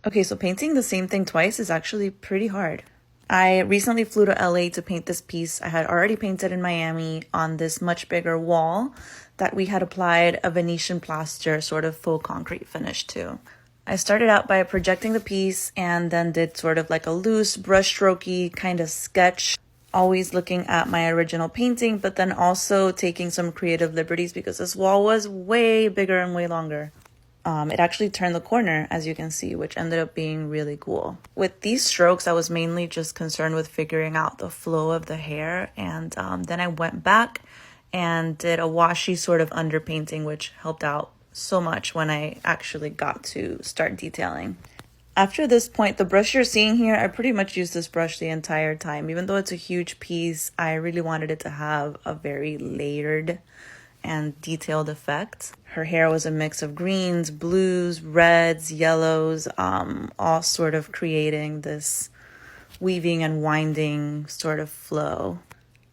Okay, so painting the same thing twice is actually pretty hard. I recently flew to LA to paint this piece I had already painted in Miami on this much bigger wall that we had applied a Venetian plaster sort of faux concrete finish to. I started out by projecting the piece and then did sort of like a loose brushstrokey kind of sketch, always looking at my original painting, but then also taking some creative liberties because this wall was way bigger and way longer. It actually turned the corner, as you can see, which ended up being really cool. With these strokes, I was mainly just concerned with figuring out the flow of the hair, and then I went back and did a washy sort of underpainting, which helped out so much when I actually got to start detailing. After this point, the brush you're seeing here, I pretty much used this brush the entire time. Even though it's a huge piece, I really wanted it to have a very layered and detailed effect. Her hair was a mix of greens, blues, reds, yellows, all sort of creating this weaving and winding sort of flow.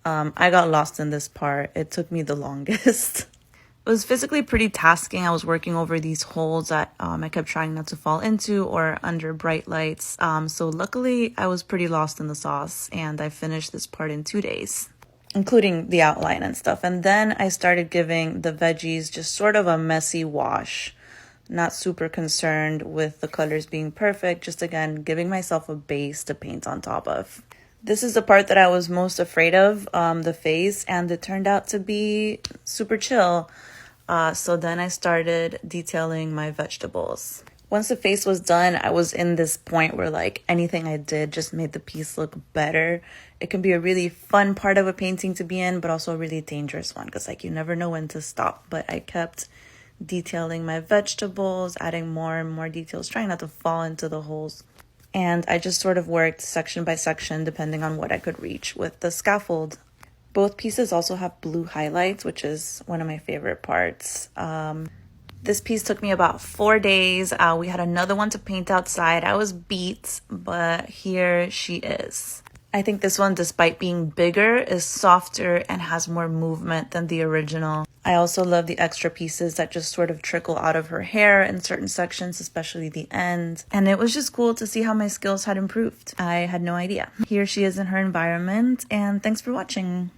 I got lost in this part. It took me the longest. It was physically pretty tasking. I was working over these holes that I kept trying not to fall into or under bright lights. So luckily, I was pretty lost in the sauce, and I finished this part in 2 days, including the outline and stuff. And then I started giving the veggies just sort of a messy wash. Not super concerned with the colors being perfect, just again, giving myself a base to paint on top of. This is the part that I was most afraid of, the face, and it turned out to be super chill. So then I started detailing my vegetables. Once the face was done, I was in this point where like anything I did just made the piece look better. It can be a really fun part of a painting to be in, but also a really dangerous one because like you never know when to stop. But I kept detailing my vegetables, adding more and more details, trying not to fall into the holes. And I just sort of worked section by section depending on what I could reach with the scaffold. Both pieces also have blue highlights, which is one of my favorite parts. This piece took me about 4 days. We had another one to paint outside. I was beat, but here she is. I think this one, despite being bigger, is softer and has more movement than the original. I also love the extra pieces that just sort of trickle out of her hair in certain sections, especially the end. And it was just cool to see how my skills had improved. I had no idea. Here she is in her environment, and thanks for watching.